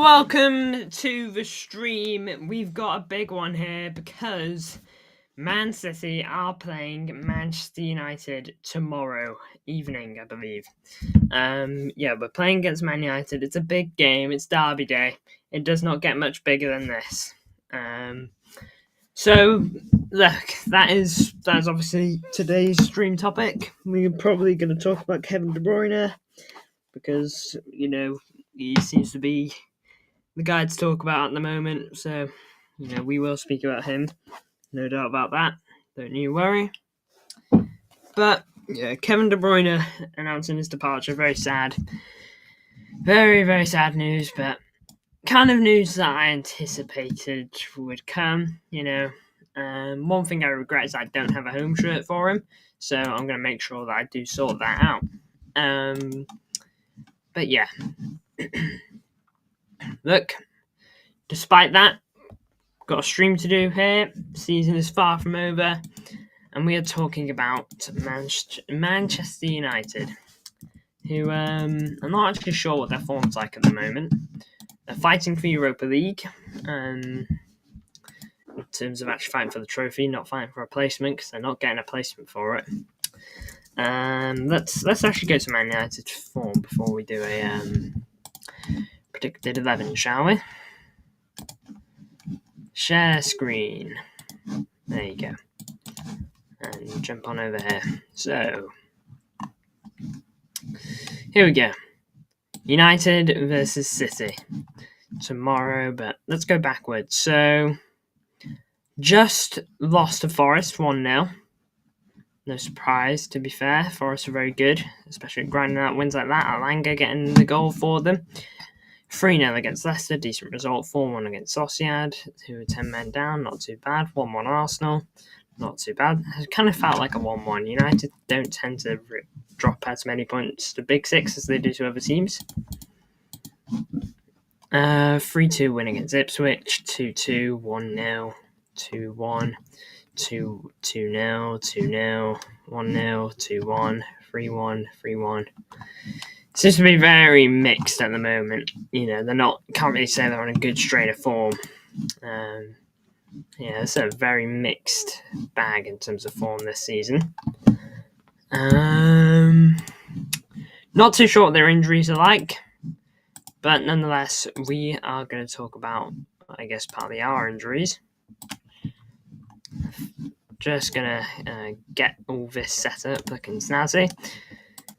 welcome to the stream. We've got a big one here because Man City are playing Manchester United tomorrow evening, I believe. We're playing against Man United. It's a big game. It's Derby Day. It does not get much bigger than this. So look, that is obviously today's stream topic. We're probably going to talk about Kevin De Bruyne because he seems to be the guy to talk about at the moment. So we will speak about him, no doubt about that. Don't you worry. But yeah, Kevin De Bruyne announcing his departure, very sad. Very, very sad news, but kind of news that I anticipated would come, one thing I regret is I don't have a home shirt for him, so I'm going to make sure that I do sort that out. But yeah, look, despite that, got a stream to do here. Season is far from over, and we are talking about Manchester United, who I'm not actually sure what their form's like at the moment. They're fighting for Europa League, in terms of actually fighting for the trophy, not fighting for a placement, because they're not getting a placement for it. Let's actually go to Man United's form before we do a predicted 11, shall we? Share screen. There you go. And jump on over here. So, here we go. United versus City tomorrow, but let's go backwards. So, just lost to Forest 1-0. No surprise, to be fair. Forest are very good, especially grinding out wins like that. Alanga getting the goal for them. 3-0 against Leicester, decent result. 4-1 against Sociedad, who are 10 men down, not too bad. 1-1 Arsenal, not too bad. It kind of felt like a 1-1. United don't tend to drop as many points to Big Six as they do to other teams. 3-2 win against Ipswich, 2-2, 1-0, 2-1, 2-0, 2-0, 1-0, 2-1, 3-1, 3-1. Seems to be very mixed at the moment. Can't really say they're on a good strain of form. It's a very mixed bag in terms of form this season. Not too sure what their injuries are like, but nonetheless, we are going to talk about, I guess, partly our injuries. Just going to get all this set up looking snazzy.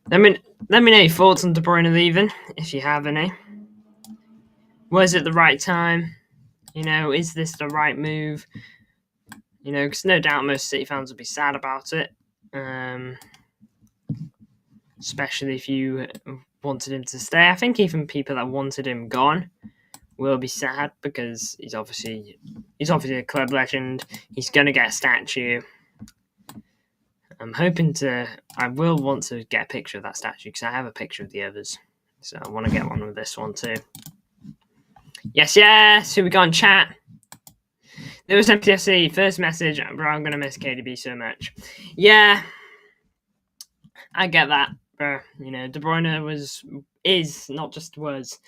Let me know your thoughts on De Bruyne leaving, if you have any. Was it the right time? Is this the right move? Because no doubt most City fans will be sad about it. Especially if you wanted him to stay. I think even people that wanted him gone will be sad because he's obviously a club legend. He's going to get a statue. I will want to get a picture of that statue because I have a picture of the others. So I want to get one with this one too. Yes, who we got in chat? There was MTFC, first message, bro, I'm going to miss KDB so much. Yeah, I get that, bro. De Bruyne is, not just was,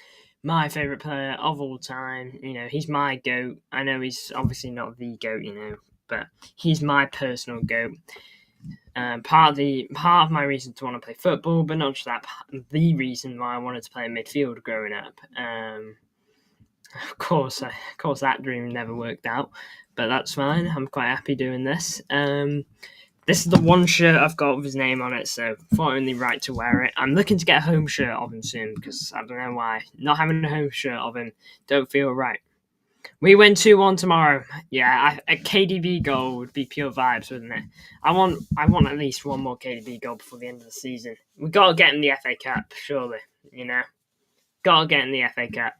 my favourite player of all time. He's my GOAT. I know he's obviously not the GOAT, but he's my personal GOAT. Part of my reason to want to play football, but not just that, the reason why I wanted to play in midfield growing up. Of course, that dream never worked out, but that's fine. I'm quite happy doing this. This is the one shirt I've got with his name on it, so thought only right to wear it. I'm looking to get a home shirt of him soon because I don't know why. Not having a home shirt of him don't feel right. We win 2-1 tomorrow. Yeah, a KDB goal would be pure vibes, wouldn't it? I want at least one more KDB goal before the end of the season. We got to get in the FA Cup, surely. Got to get in the FA Cup.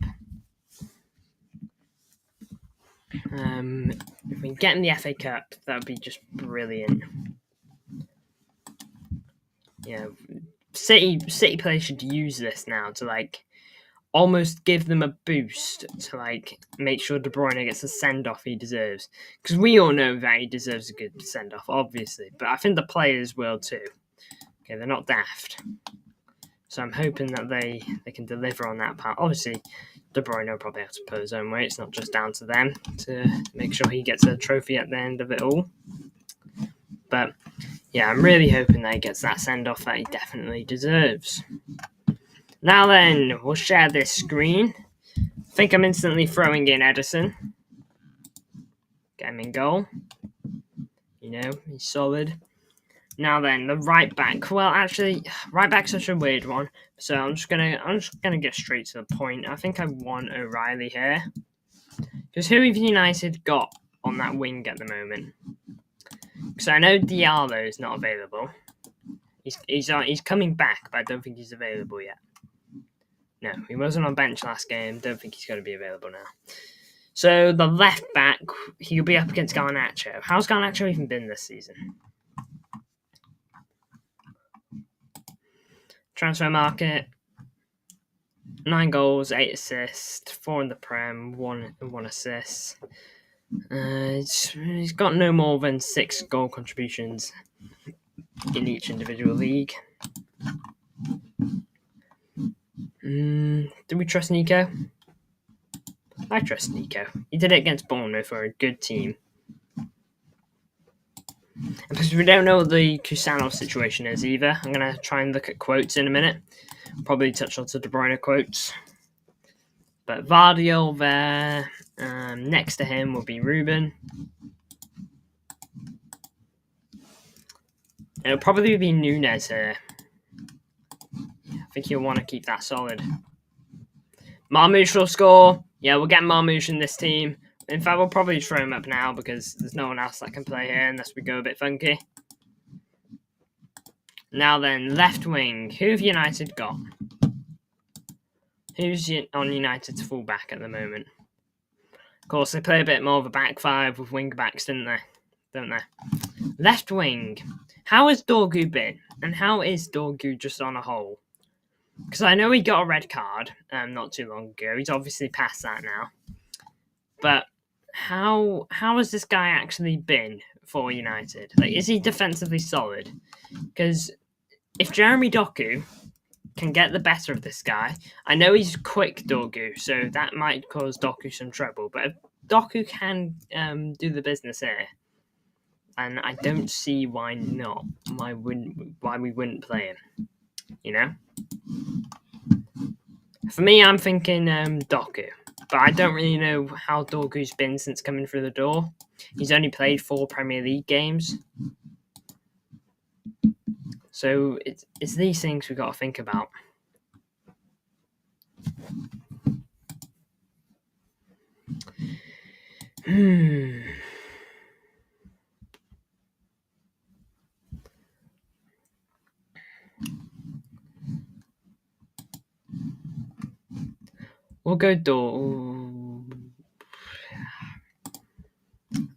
If we get in the FA Cup, that would be just brilliant. City players should use this now to almost give them a boost to make sure De Bruyne gets the send-off he deserves. Because we all know that he deserves a good send-off, obviously. But I think the players will too. Okay, they're not daft. So I'm hoping that they can deliver on that part. Obviously, De Bruyne will probably have to pull his own weight. It's not just down to them to make sure he gets a trophy at the end of it all. But yeah, I'm really hoping that he gets that send-off that he definitely deserves. Now then, we'll share this screen. I think I'm instantly throwing in Edison. Get him in goal. You know, he's solid. Now then, the right back. Well, actually, right back's such a weird one. So I'm just gonna get straight to the point. I think I want O'Reilly here. Because who have United got on that wing at the moment? Because I know Diallo is not available. He's coming back, but I don't think he's available yet. No, he wasn't on bench last game. Don't think he's going to be available now. So the left back, he'll be up against Garnacho. How's Garnacho even been this season? Transfer market, 9 goals, 8 assists, 4 in the Prem, 1 assist. He's got no more than 6 goal contributions in each individual league. Do we trust Nico? I trust Nico. He did it against Bournemouth for a good team. And because we don't know what the Cusanov situation is either, I'm going to try and look at quotes in a minute. Probably touch on some De Bruyne quotes. But Vardiol there. Next to him will be Ruben. It'll probably be Nunez here. I think you'll want to keep that solid. Marmoush will score. Yeah, we'll get Marmoush in this team. In fact, we'll probably throw him up now because there's no one else that can play here unless we go a bit funky. Now then, left wing. Who have United got? Who's on United's fullback at the moment? Of course, they play a bit more of a back five with wing backs, don't they? Left wing. How has Dorgu been? And how is Dorgu just on a whole? Because I know he got a red card not too long ago. He's obviously past that now. But how has this guy actually been for United? Like, is he defensively solid? Because if Jeremy Doku can get the better of this guy, I know he's quick, Dorgu, so that might cause Doku some trouble. But if Doku can do the business here, and I don't see why not. Why we wouldn't play him? You know. For me, I'm thinking Doku. But I don't really know how Dorgu's been since coming through the door. He's only played 4 Premier League games. So it's these things we've got to think about. We'll go door.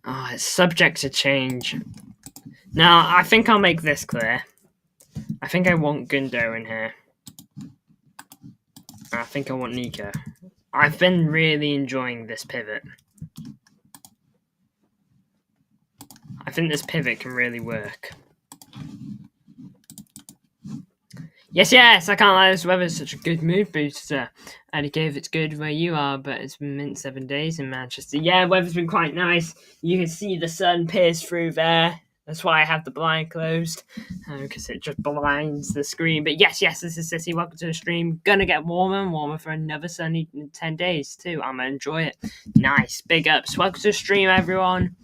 Oh, it's subject to change. Now, I think I'll make this clear. I think I want Gundo in here. I think I want Nico. I've been really enjoying this pivot. I think this pivot can really work. Yes, I can't lie, this weather's such a good mood booster. And it gave it's good where you are, but it's been 7 days in Manchester. Yeah, weather's been quite nice. You can see the sun pierce through there. That's why I have the blind closed, because it just blinds the screen. But yes, this is City. Welcome to the stream. Gonna get warmer and warmer for another sunny 10 days too. I'm gonna enjoy it. Nice, big ups. Welcome to the stream, everyone.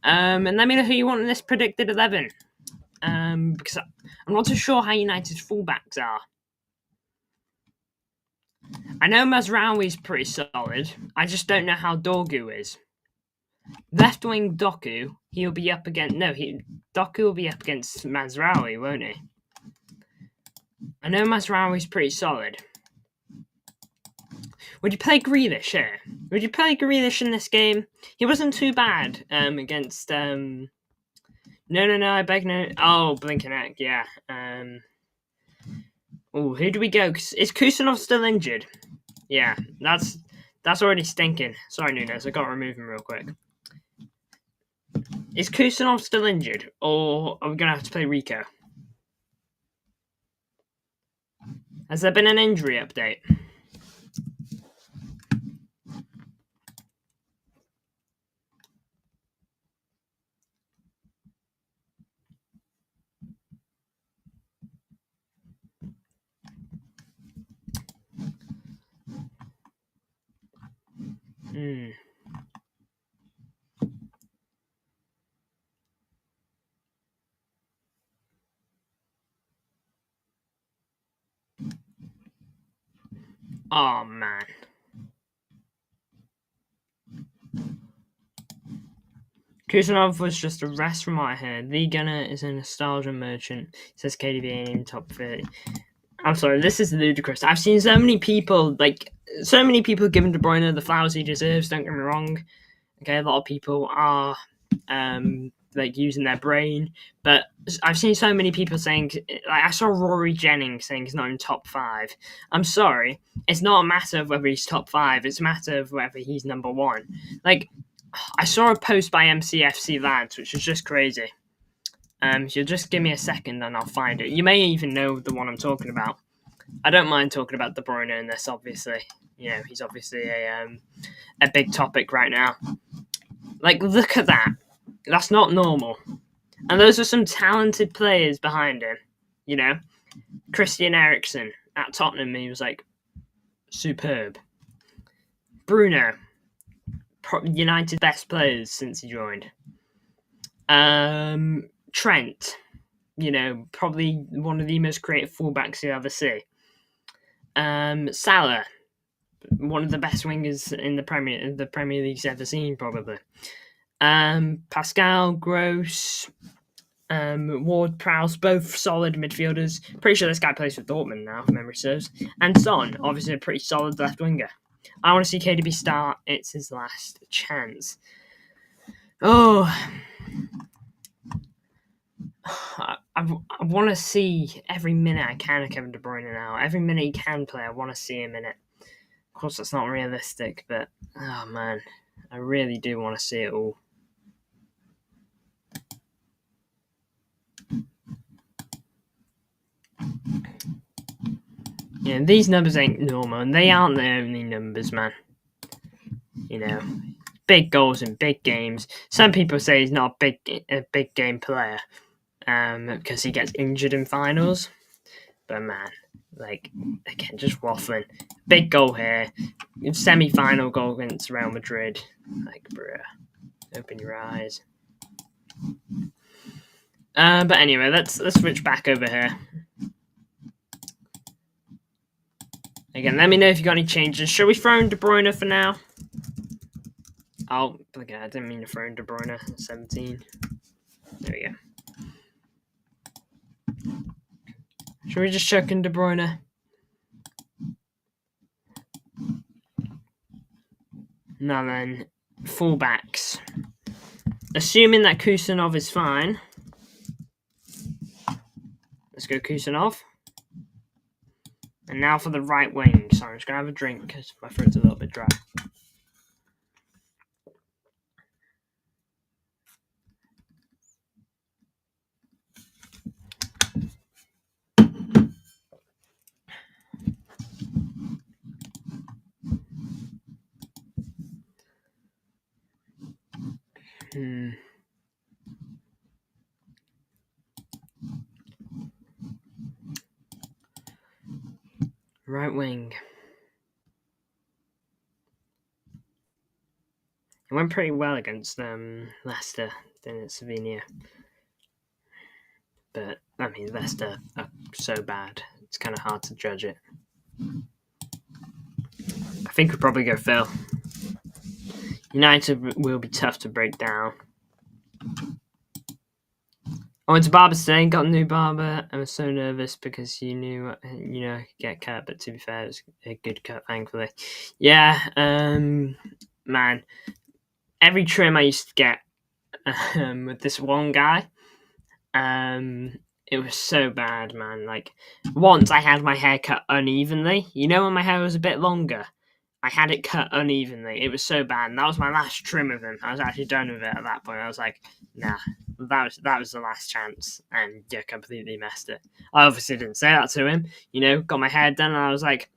And let me know who you want in this predicted 11. Because I'm not too sure how United's fullbacks are. I know Mazraoui's pretty solid. I just don't know how Dorgu is. Left wing Doku, he'll be up against... No, Doku will be up against Mazraoui, won't he? I know Mazraoui's pretty solid. Would you play Grealish here? Would you play Grealish in this game? He wasn't too bad against... No, I beg no... Oh, Blinkenek, yeah. Who do we go? Is Kusanov still injured? Yeah, that's already stinking. Sorry, Nunes, I got to remove him real quick. Is Kusanov still injured? Or are we going to have to play Rico? Has there been an injury update? Oh, man. Kusanov was just a rest from what I heard. The Gunner is a nostalgia merchant, says KDB in top 30. I'm sorry, this is ludicrous. I've seen so many people giving De Bruyne the flowers he deserves, don't get me wrong. Okay, a lot of people are using their brain, but I've seen so many people saying, I saw Rory Jennings saying he's not in top 5. I'm sorry, it's not a matter of whether he's top 5, it's a matter of whether he's number 1. I saw a post by MCFC Lads, which was just crazy. If you'll just give me a second and I'll find it. You may even know the one I'm talking about. I don't mind talking about De Bruyne in this, obviously. He's obviously a big topic right now. Look at that. That's not normal. And those are some talented players behind him. Christian Eriksen at Tottenham, he was superb. Bruno, United's best players since he joined. Trent, probably one of the most creative fullbacks you'll ever see. Salah, one of the best wingers in the Premier League's ever seen, probably. Pascal, Gross, Ward-Prowse, both solid midfielders. Pretty sure this guy plays for Dortmund now, if memory serves. And Son, obviously a pretty solid left winger. I want to see KDB start. It's his last chance. Oh, I want to see every minute I can of Kevin De Bruyne now. Every minute he can play, I want to see him in it. Of course, that's not realistic, but oh man, I really do want to see it all. These numbers ain't normal, and they aren't the only numbers, man. Big goals in big games. Some people say he's not a big game player, because he gets injured in finals. But man, again, just waffling. Big goal here, semi-final goal against Real Madrid. Bruh, open your eyes. But anyway, let's switch back over here. Again, let me know if you got any changes. Shall we throw in De Bruyne for now? Oh, okay, I didn't mean to throw in De Bruyne. 17. There we go. Should we just chuck in De Bruyne? Now then, fullbacks. Assuming that Kusanov is fine. Let's go Kusanov. And now for the right wing. Sorry, I'm just going to have a drink because my throat's a little bit dry. Right wing. It went pretty well against Leicester, then it's Sevilla. But, I mean, Leicester are so bad, it's kind of hard to judge it. I think we'll probably go Phil. United will be tough to break down. I went to barber today, got a new barber. I was so nervous because you knew, I could get cut, but to be fair, it was a good cut, thankfully. Yeah, man. Every trim I used to get with this one guy, it was so bad, man. Once I had my hair cut unevenly. When my hair was a bit longer, I had it cut unevenly. It was so bad, and that was my last trim of him. I was actually done with it at that point. I was like, nah, that was the last chance, and yeah, completely messed it. I obviously didn't say that to him. Got my hair done, and I was like,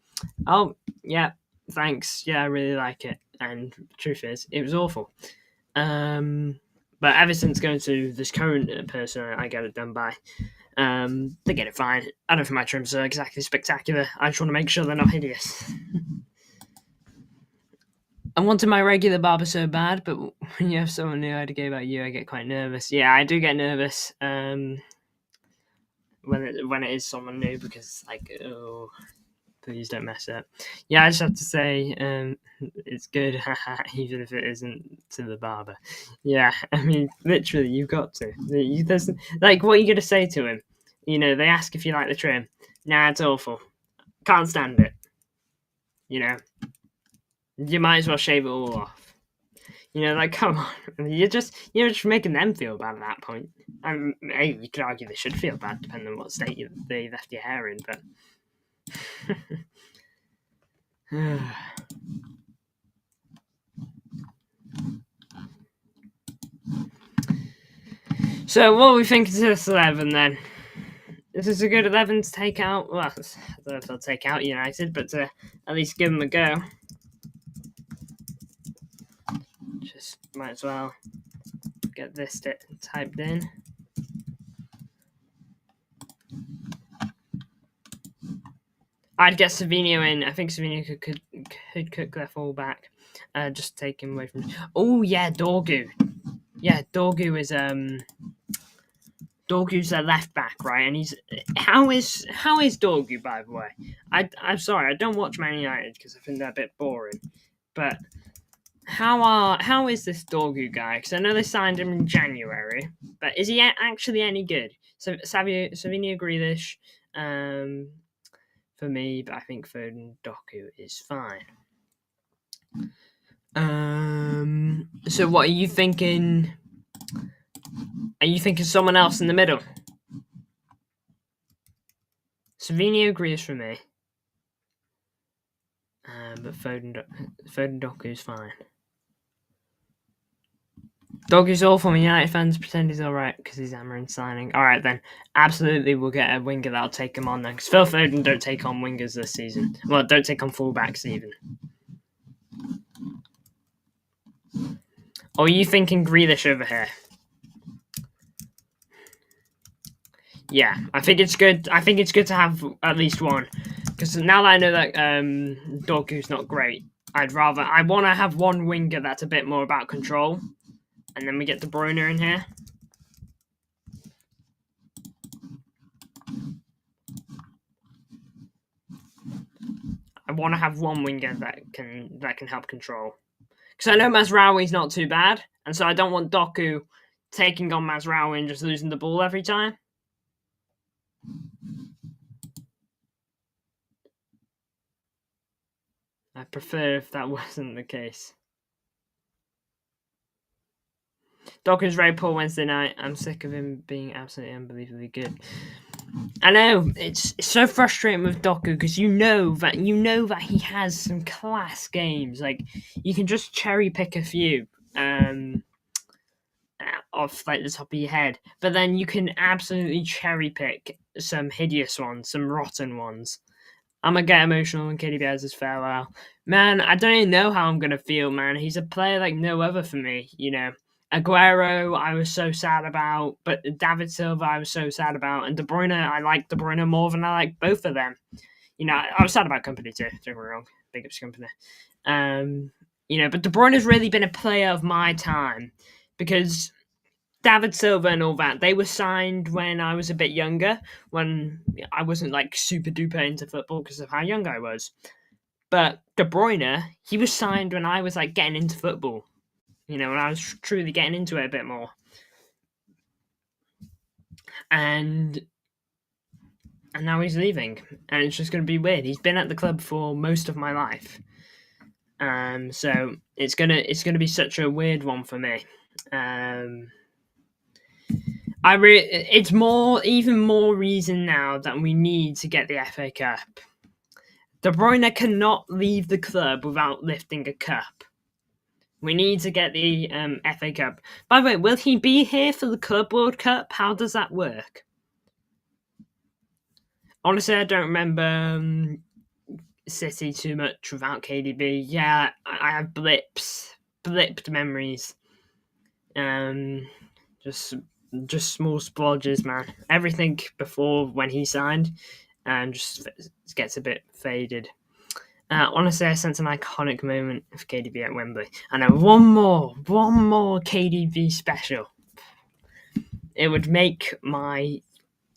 oh yeah, thanks. Yeah, I really like it. And truth is, it was awful. But ever since going to this current person I get it done by, they get it fine. I don't think my trims are exactly spectacular. I just want to make sure they're not hideous. I wanted my regular barber so bad, but when you have someone new, I'd go about you, I get quite nervous. Yeah, I do get nervous when it is someone new, because it's like, oh, please don't mess up. Yeah, I just have to say, it's good, even if it isn't to the barber. Yeah, I mean, literally, you've got to. There's, like, what are you going to say to him? They ask if you like the trim. Nah, it's awful. Can't stand it. You might as well shave it all off. Like, come on. You're just making them feel bad at that point. And you could argue they should feel bad, depending on what state they left your hair in, but... So, what are we thinking to this 11, then? This is a good 11 to take out. Well, I don't know if they'll take out United, but to at least give them a go. Just might as well get this typed in. I'd get Savinho in. I think Savinho could cook their fullback. Just take him away from... Oh, yeah, Dorgu. Yeah, Dorgu is... Dorgu's their left back, right? And he's... How is Dorgu, by the way? I'm sorry, I don't watch Man United because I think they're a bit boring. But how is this Dorgu guy? Because I know they signed him in January. But is he actually any good? So Savinho Grealish... for me, but I think Foden Doku is fine. So what are you thinking? Are you thinking someone else in the middle? Savinho Grealish for me. But Foden Doku is fine. Doku's awful. United fans pretend he's alright because he's Amorim signing. Alright then, absolutely we'll get a winger that'll take him on then. Because Phil Foden don't take on wingers this season. Well, don't take on fullbacks even. Or are you thinking Grealish over here? Yeah, I think it's good. I think it's good to have at least one. Because now that I know that Doku's not great, I want to have one winger that's a bit more about control. And then we get De Bruyne in here. I want to have one winger that can help control. Because I know Mazraoui's not too bad, and so I don't want Doku taking on Mazraoui and just losing the ball every time. I prefer if that wasn't the case. Doku's very poor Wednesday night. I'm sick of him being absolutely unbelievably good. I know it's so frustrating with Doku because you know that he has some class games. Like you can just cherry pick a few off like the top of your head, but then you can absolutely cherry pick some hideous ones, some rotten ones. I'm gonna get emotional when KDB has his farewell. Man, I don't even know how I'm gonna feel, man. He's a player like no other for me, Aguero, I was so sad about, but David Silva, I was so sad about, and De Bruyne, I like De Bruyne more than I like both of them. I was sad about Company too. Don't get me wrong, big ups Company. But De Bruyne has really been a player of my time because David Silva and all that, they were signed when I was a bit younger, when I wasn't like super duper into football because of how young I was. But De Bruyne, he was signed when I was like getting into football. When I was truly getting into it a bit more. And now he's leaving. And it's just going to be weird. He's been at the club for most of my life. So it's gonna be such a weird one for me. It's even more reason now that we need to get the FA Cup. De Bruyne cannot leave the club without lifting a cup. We need to get the FA Cup. By the way, will he be here for the Club World Cup? How does that work? Honestly, I don't remember City too much without KDB. Yeah, I have blipped memories. Just small splodges, man. Everything before when he signed, just gets a bit faded. Honestly, I sense an iconic moment of KDB at Wembley. And then one more KDB special. It would make my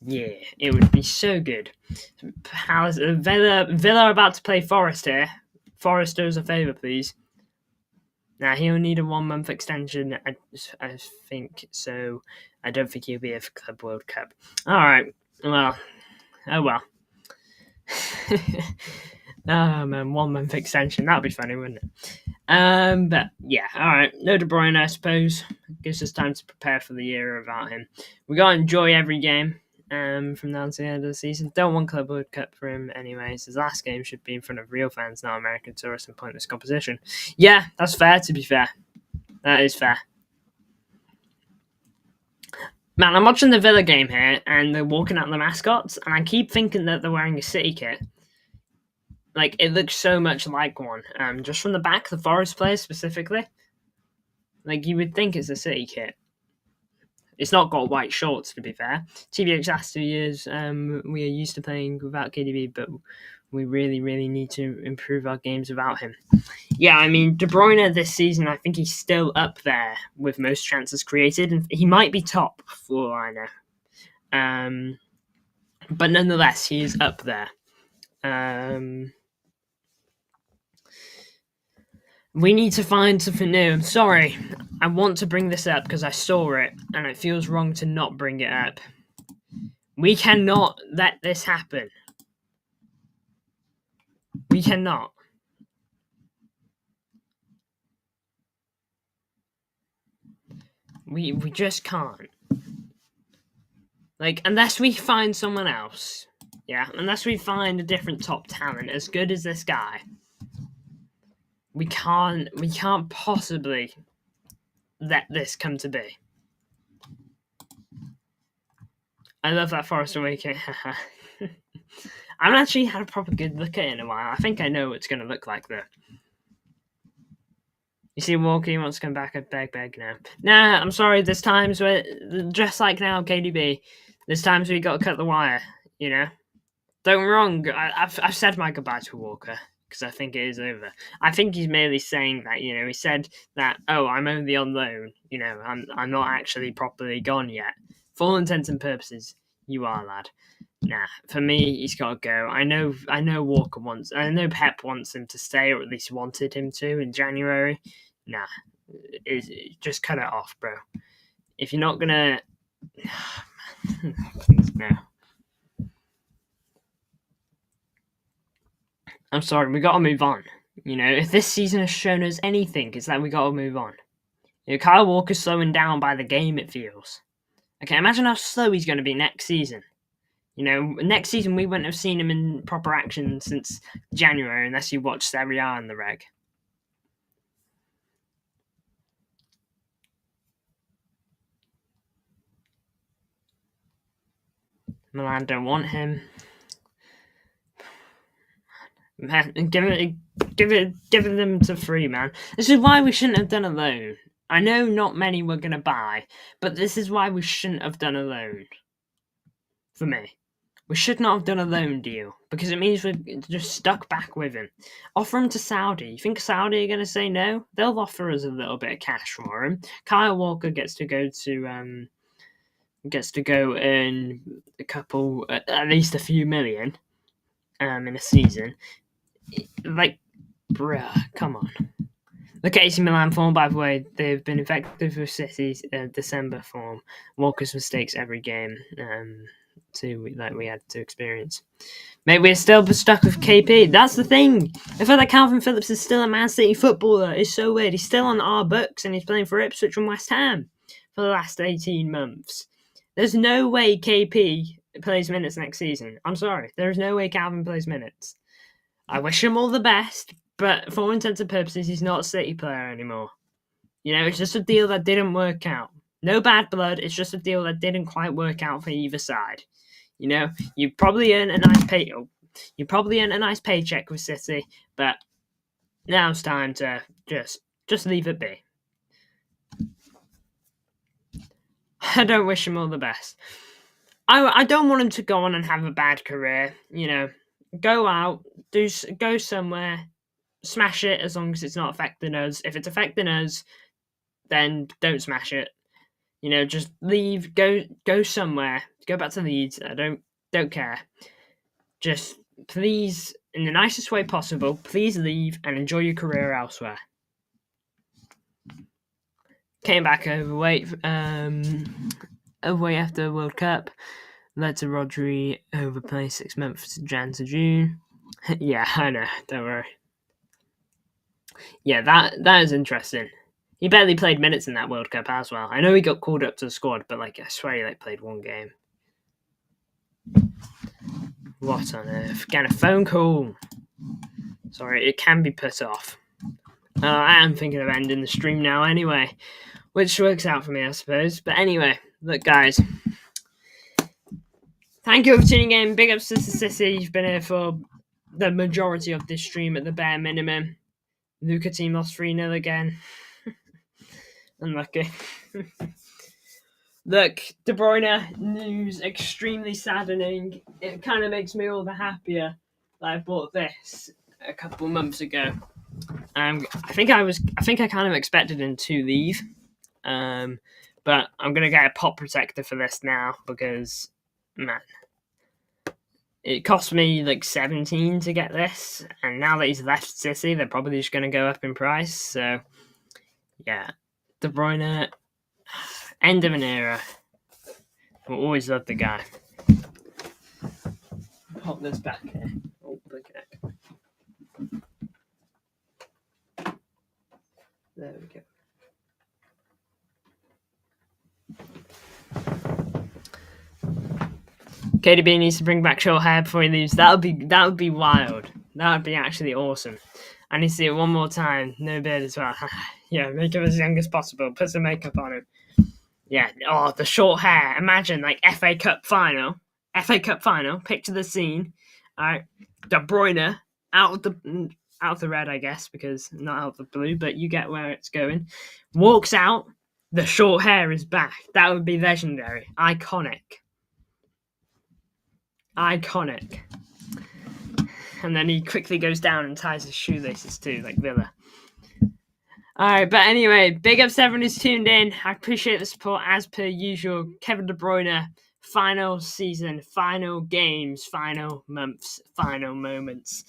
year. It would be so good. How's Villa about to play Forest here? Forest, do us a favour, please. Now, he'll need a 1 month extension, I think, so I don't think he'll be at Club World Cup. Alright, well, oh well. Oh man, 1 month extension, that'd be funny, wouldn't it? But yeah, alright, no De Bruyne, I suppose. Gives us time to prepare for the year without him. We gotta enjoy every game. From now to the end of the season. Don't want Club World Cup for him anyways. His last game should be in front of real fans, not American tourists and pointless competition. Yeah, that's fair, to be fair. That is fair. Man, I'm watching the Villa game here, and they're walking out the mascots, and I keep thinking that they're wearing a City kit. Like, it looks so much like one. Just from the back, the Forest players specifically. Like, you would think it's a City kit. It's not got white shorts, to be fair. TVH last 2 years, we are used to playing without KDB, but we really, really need to improve our games without him. Yeah, I mean, De Bruyne this season, I think he's still up there with most chances created, and he might be top, for all I know. But nonetheless, he is up there. We need to find something new. I'm sorry. I want to bring this up because I saw it, and it feels wrong to not bring it up. We cannot let this happen. We cannot. We just can't. Like, unless we find someone else. Yeah, unless we find a different top talent as good as this guy. We can't possibly let this come to be. I love that Forest Awakening. I haven't actually had a proper good look at it in a while. I think I know what it's going to look like, though. You see Walker wants to come back at beg now. Nah, I'm sorry, there's times where, just like now, KDB, there's times where you got to cut the wire, you know? Don't get me wrong, I've said my goodbye to Walker, because I think it is over. I think he's merely saying that, you know, he said that, oh, I'm only on loan, you know, I'm not actually properly gone yet. For all intents and purposes, you are, lad. Nah, for me, he's got to go. I know Walker I know Pep wants him to stay, or at least wanted him to in January. Nah, just cut it off, bro. If you're not gonna, please no. I'm sorry, we gotta move on. You know, if this season has shown us anything, it's that we gotta move on. You know, Kyle Walker's slowing down by the game, it feels. Okay, imagine how slow he's going to be next season. You know, next season we wouldn't have seen him in proper action since January unless you watched Serie A in the reg. Milan don't want him. Man, give them to free, man. This is why we shouldn't have done a loan. I know not many were going to buy, but this is why we shouldn't have done a loan. For me. We should not have done a loan deal, because it means we're just stuck back with him. Offer him to Saudi. You think Saudi are going to say no? They'll offer us a little bit of cash for him. Kyle Walker gets to go earn a couple, at least a few million, in a season. Like, bruh, come on. Look at AC Milan form, by the way. They've been effective with City's December form. Walker's mistakes every game, like we had to experience. Mate, we're still stuck with KP. That's the thing. I feel like Calvin Phillips is still a Man City footballer. It's so weird. He's still on our books, and he's playing for Ipswich and West Ham for the last 18 months. There's no way KP plays minutes next season. I'm sorry. There's no way Calvin plays minutes. I wish him all the best, but for all intents and purposes, he's not a City player anymore. You know, it's just a deal that didn't work out. No bad blood. It's just a deal that didn't quite work out for either side. You know, you probably earn a nice pay. You probably earn a nice paycheck with City, but now it's time to just leave it be. I don't wish him all the best. I don't want him to go on and have a bad career. You know, go out, go somewhere, smash it as long as it's not affecting us. If it's affecting us, then don't smash it. You know, just leave, go somewhere, go back to Leeds. I don't care. Just please, in the nicest way possible, please leave and enjoy your career elsewhere. Came back overweight after the World Cup. Led to Rodri overplay 6 months, Jan to June. Yeah, I know. Don't worry. Yeah, that is interesting. He barely played minutes in that World Cup as well. I know he got called up to the squad, but I swear he played one game. What on earth? Get a phone call. Sorry, it can be put off. I am thinking of ending the stream now anyway, which works out for me, I suppose. But anyway, look, guys. Thank you for tuning in. Big ups to City. You've been here for the majority of this stream at the bare minimum. Luca team lost 3-0 again. Unlucky. Look, De Bruyne news, extremely saddening. It kind of makes me all the happier that I bought this a couple months ago. I think I kind of expected him to leave, but I'm gonna get a pop protector for this now because, man, it cost me 17 to get this, and now that he's left City, they're probably just gonna go up in price. So, yeah, De Bruyne, end of an era. We'll always love the guy. Pop this back here. Oh, okay. There we go. KDB needs to bring back short hair before he leaves. That would be wild. That would be actually awesome. I need to see it one more time. No beard as well. Yeah, make him as young as possible. Put some makeup on him. Yeah. Oh, the short hair. Imagine FA Cup final. Picture the scene. All right, De Bruyne out of the red, I guess, because not out of the blue, but you get where it's going. Walks out. The short hair is back. That would be legendary. Iconic. And then he quickly goes down and ties his shoelaces too, like Villa. Alright, but anyway, big ups to everyone who's tuned in. I appreciate the support as per usual. Kevin De Bruyne, final season, final games, final months, final moments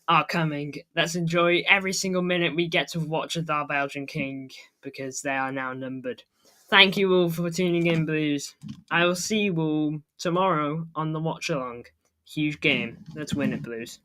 are coming. Let's enjoy every single minute we get to watch the Belgian King because they are now numbered. Thank you all for tuning in, Blues. I will see you all tomorrow on the watch along. Huge game. Let's win it, Blues.